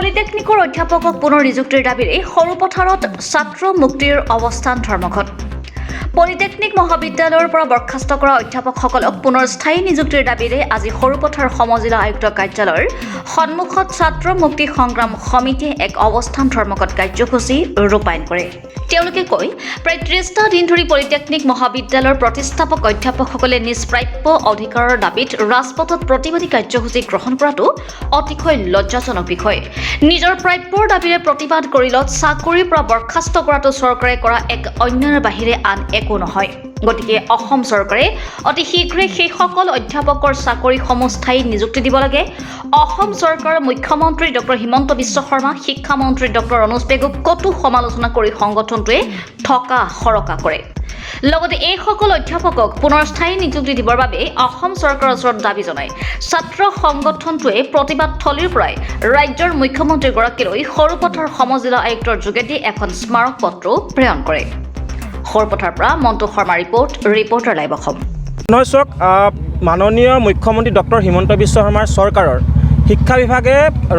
পলিটেকনিকৰ অধ্যাপকক পুনৰ নিযুক্তিৰ দাবীৰে সৰুপথাৰত ছাত্ৰ মুক্তিৰ অৱস্থান ধৰ্মঘট। পলিটেকনিক মহাবিদ্যালয়ৰ পৰা বৰ্খাস্ত কৰা অধ্যাপকসকলক পুনৰ স্থায়ী নিযুক্তিৰ দাবীৰে আজি সৰুপথাৰ সমজিলা আয়ুক্ত কাৰ্যালয়ৰ সন্মুখত ছাত্ৰ মুক্তি সংগ্ৰাম সমিতিয়ে এক অৱস্থান ধৰ্মঘট কাৰ্যসূচী ৰূপায়ণ কৰে। তেওঁলোকে কয়, প্ৰায় ৩০টা দিন ধৰি পলিটেকনিক মহাবিদ্যালয়ৰ প্ৰতিষ্ঠাপক অধ্যাপকসকলে নিজ প্ৰাপ্য অধিকাৰৰ দাবীত ৰাজপথত প্ৰতিবাদী কাৰ্যসূচী গ্ৰহণ কৰাটো অতিশয় লজ্জাজনক বিষয়। নিজৰ প্ৰাপ্যৰ দাবীৰে প্ৰতিবাদ কৰিলত চাকৰিৰ পৰা বৰ্খাস্ত কৰাটো চৰকাৰে কৰা এক অন্যায়ৰ বাহিৰে আন একো নহয়। গতিকে অসম চৰকাৰে অতি শীঘ্ৰে সেইসকল অধ্যাপকৰ চাকৰিসমূহ স্থায়ী নিযুক্তি দিব লাগে। অসম চৰকাৰৰ মুখ্যমন্ত্ৰী ডক্টৰ হিমন্ত বিশ্ব শৰ্মা, শিক্ষামন্ত্ৰী ডক্টৰ অনুজ পেগুক কটু সমালোচনা কৰি সংগঠনটোৱে ঠকা সৰকা কৰে। লগতে এইসকল অধ্যাপকক পুনৰ স্থায়ী নিযুক্তি দিবৰ বাবে অসম চৰকাৰৰ ওচৰত দাবী জনায় ছাত্ৰ সংগঠনটোৱে প্ৰতিবাদ থলীৰ পৰাই ৰাজ্যৰ মুখ্যমন্ত্ৰীগৰাকীলৈ সৰুপথাৰ সমজিলা আয়ুক্তৰ যোগেদি এখন স্মাৰক পত্ৰ প্ৰেৰণ কৰে। সৰুপথাৰ পৰা মন্তু শৰ্মা ৰিপৰ্টাৰ লাইভ অসম। চাওক, মাননীয় মুখ্যমন্ত্ৰী ডক্টৰ হিমন্ত বিশ্ব শৰ্মাৰ চৰকাৰৰ শিক্ষা বিভাগে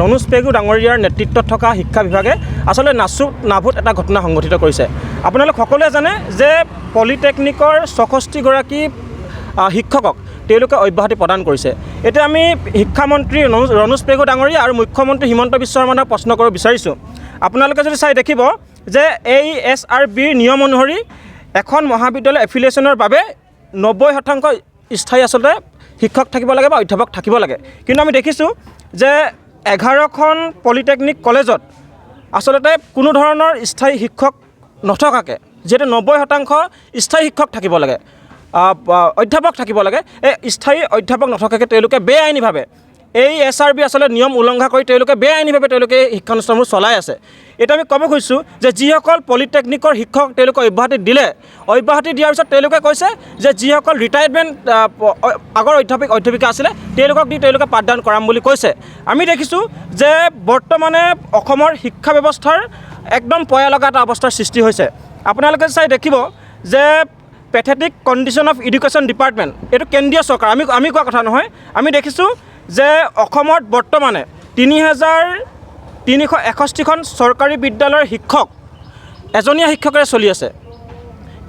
অনুজ পেগু ডাঙৰীয়াৰ নেতৃত্বত থকা শিক্ষা বিভাগে আচলতে নাভুত এটা ঘটনা সংঘটিত কৰিছে। আপোনালোক সকলোৱে জানে যে পলিটেকনিকৰ ৬৬গৰাকী শিক্ষকক তেওঁলোকে অব্যাহতি প্ৰদান কৰিছে। এতিয়া আমি শিক্ষামন্ত্ৰী অনুজ পেগু ডাঙৰীয়া আৰু মুখ্যমন্ত্ৰী হিমন্ত বিশ্ব শৰ্মাক প্ৰশ্ন কৰিব বিচাৰিছোঁ। আপোনালোকে যদি চাই দেখিব যে এই SRBৰ নিয়ম অনুসৰি এখন মহাবিদ্যালয় এফিলিয়েশ্যনৰ বাবে ৯০% স্থায়ী আচলতে শিক্ষক থাকিব লাগে বা অধ্যাপক থাকিব লাগে। কিন্তু আমি দেখিছোঁ যে 11খন পলিটেকনিক কলেজত আচলতে কোনো ধৰণৰ স্থায়ী শিক্ষক নথকাকৈ, যিহেতু 90% স্থায়ী শিক্ষক থাকিব লাগে, অধ্যাপক থাকিব লাগে, এই স্থায়ী অধ্যাপক নথকাকৈ তেওঁলোকে বেআইনীভাৱে এই SRB আচলতে নিয়ম উলংঘা কৰি তেওঁলোকে বেআইনীভাৱে তেওঁলোকে শিক্ষানুষ্ঠানবোৰ চলাই আছে। এতিয়া আমি ক'ব খুজিছোঁ যে যিসকল পলিটেকনিকৰ শিক্ষক তেওঁলোকে অব্যাহতি দিলে, অব্যাহতি দিয়াৰ পিছত তেওঁলোকে কৈছে যে যিসকল ৰিটায়াৰমেণ্ট আগৰ অধ্যাপিকা আছিলে তেওঁলোকক দি তেওঁলোকে পাঠদান কৰাম বুলি কৈছে। আমি দেখিছোঁ যে বৰ্তমানে অসমৰ শিক্ষা ব্যৱস্থাৰ একদম পয়া লগা এটা অৱস্থাৰ সৃষ্টি হৈছে। আপোনালোকে চাই দেখিব যে pathetic condition of education department, এইটো কেন্দ্ৰীয় চৰকাৰ, আমি কোৱা কথা নহয়। আমি দেখিছোঁ যে অসমত বৰ্তমানে ৩,৩61খন চৰকাৰী বিদ্যালয়ৰ শিক্ষক এজনীয়া শিক্ষকেৰে চলি আছে।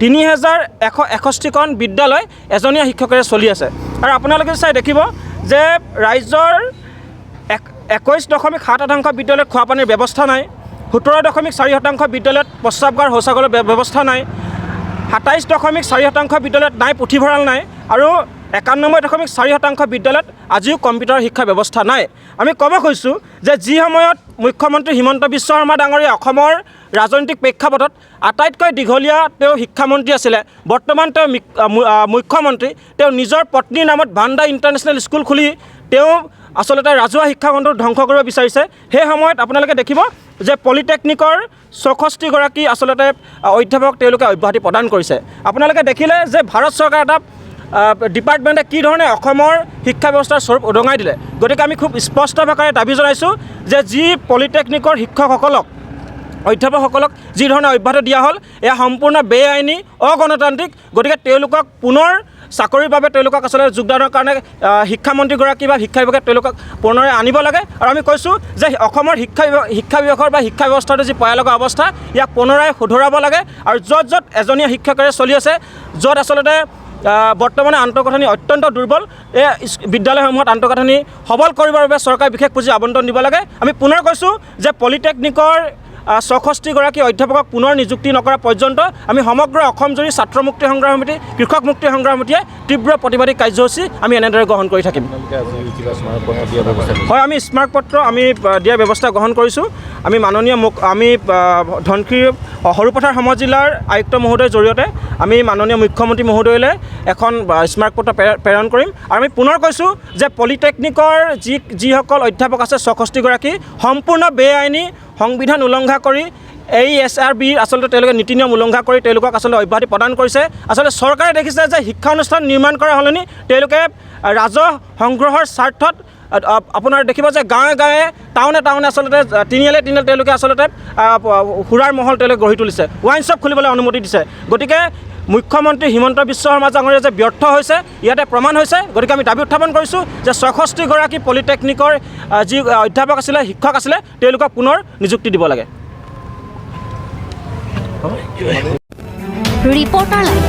৩,১61খন বিদ্যালয় এজনীয়া শিক্ষকেৰে চলি আছে। আৰু আপোনালোকে চাই দেখিব যে ৰাজ্যৰ 21.7% বিদ্যালয়ত খোৱা পানীৰ ব্যৱস্থা নাই, 17.4% বিদ্যালয়ত প্ৰস্ৰাৱগাৰ শৌচাগাৰৰ ব্যৱস্থা নাই, 27.4% বিদ্যালয়ত নাই পুথিভঁৰাল নাই, আৰু 91.4% বিদ্যালয়ত আজিও কম্পিউটাৰ শিক্ষা ব্যৱস্থা নাই। আমি ক'ব খুজিছোঁ যে যি সময়ত মুখ্যমন্ত্ৰী হিমন্ত বিশ্ব শৰ্মা ডাঙৰীয়া অসমৰ ৰাজনৈতিক প্ৰেক্ষাপটত আটাইতকৈ দীঘলীয়া তেওঁ শিক্ষামন্ত্ৰী আছিলে, বৰ্তমান তেওঁ মুখ্যমন্ত্ৰী, তেওঁ নিজৰ পত্নীৰ নামত ভাণ্ডা ইণ্টাৰনেশ্যনেল স্কুল খুলি তেওঁ আচলতে ৰাজহুৱা শিক্ষাখণ্ডটো ধ্বংস কৰিব বিচাৰিছে। সেই সময়ত আপোনালোকে দেখিব যে পলিটেকনিকৰ ৬৬গৰাকী আচলতে অধ্যাপক তেওঁলোকে অব্যাহতি প্ৰদান কৰিছে। আপোনালোকে দেখিলে যে ভাৰত চৰকাৰ এটা ডিপাৰ্টমেণ্টে কি ধৰণে অসমৰ শিক্ষা ব্যৱস্থাৰ স্বৰূপ উদঙাই দিলে। গতিকে আমি খুব স্পষ্ট ভাষাৰে দাবী জনাইছোঁ যে যি পলিটেকনিকৰ শিক্ষকসকলক, অধ্যাপকসকলক যি ধৰণে অব্যাহতি দিয়া হ'ল, এয়া সম্পূৰ্ণ বেআইনী, অগণতান্ত্ৰিক। গতিকে তেওঁলোকক পুনৰ চাকৰিৰ বাবে তেওঁলোকক আচলতে যোগদানৰ কাৰণে শিক্ষামন্ত্ৰীগৰাকী বা শিক্ষা বিভাগে তেওঁলোকক পুনৰাই আনিব লাগে। আৰু আমি কৈছোঁ যে অসমৰ শিক্ষা বিভাগৰ বা শিক্ষা ব্যৱস্থাটো যি পয়া লগা অৱস্থা, ইয়াক পুনৰাই শুধৰাব লাগে। আৰু য'ত এজনীয়া শিক্ষকেৰে চলি আছে, য'ত আচলতে বৰ্তমানে আন্তঃগাঁথনি অত্যন্ত দুৰ্বল, এই বিদ্যালয়সমূহত আন্তঃগাঁথনি সবল কৰিবৰ বাবে চৰকাৰে বিশেষ পুঁজি আবণ্টন দিব লাগে। আমি পুনৰ কৈছোঁ যে পলিটেকনিকৰ ৬৬গৰাকী অধ্যাপকক পুনৰ নিযুক্তি নকৰা পৰ্যন্ত আমি সমগ্ৰ অসমজুৰি ছাত্ৰ মুক্তি সংগ্ৰাম সমিতি, কৃষক মুক্তি সংগ্ৰাম সমিতিয়ে তীব্ৰ প্ৰতিবাদী কাৰ্যসূচী আমি এনেদৰে গ্ৰহণ কৰি থাকিম। হয়, আমি স্মাৰকপত্ৰ আমি দিয়াৰ ব্যৱস্থা গ্ৰহণ কৰিছোঁ। আমি আমি ধনশিৰি সৰুপথাৰ সমজিলাৰ আয়ুক্ত মহোদয়ৰ জৰিয়তে আমি মাননীয় মুখ্যমন্ত্ৰী মহোদয়লৈ এখন স্মাৰকপত্ৰ প্ৰেৰণ কৰিম। আৰু আমি পুনৰ কৈছোঁ যে পলিটেকনিকৰ যিসকল অধ্যাপক আছে ৬৬গৰাকী সম্পূৰ্ণ বেআইনী, সংবিধান উলংঘা কৰি এই SRBৰ আচলতে তেওঁলোকে নীতি নিয়ম উলংঘা কৰি তেওঁলোকক আচলতে অব্যাহতি প্ৰদান কৰিছে। আচলতে চৰকাৰে দেখিছে যে শিক্ষা অনুষ্ঠান নিৰ্মাণ কৰাৰ সলনি তেওঁলোকে ৰাজহ সংগ্ৰহৰ স্বাৰ্থত আপোনাৰ দেখিব যে গাঁৱে টাউনে আচলতে তিনিআলিয়ে তেওঁলোকে আচলতে সুৰাৰ মহল তেওঁলোকে গঢ়ি তুলিছে, ৱাইন শ্বপ খুলিবলৈ অনুমতি দিছে। গতিকে মুখ্যমন্ত্ৰী হিমন্ত বিশ্ব শৰ্মা ডাঙৰীয়া যে ব্যৰ্থ হৈছে ইয়াতে প্ৰমাণ হৈছে। গতিকে আমি দাবী উত্থাপন কৰিছোঁ যে ৬৬গৰাকী পলিটেকনিকৰ যি অধ্যাপক আছিলে, শিক্ষক আছিলে, তেওঁলোকক পুনৰ নিযুক্তি দিব লাগে। Reporter live.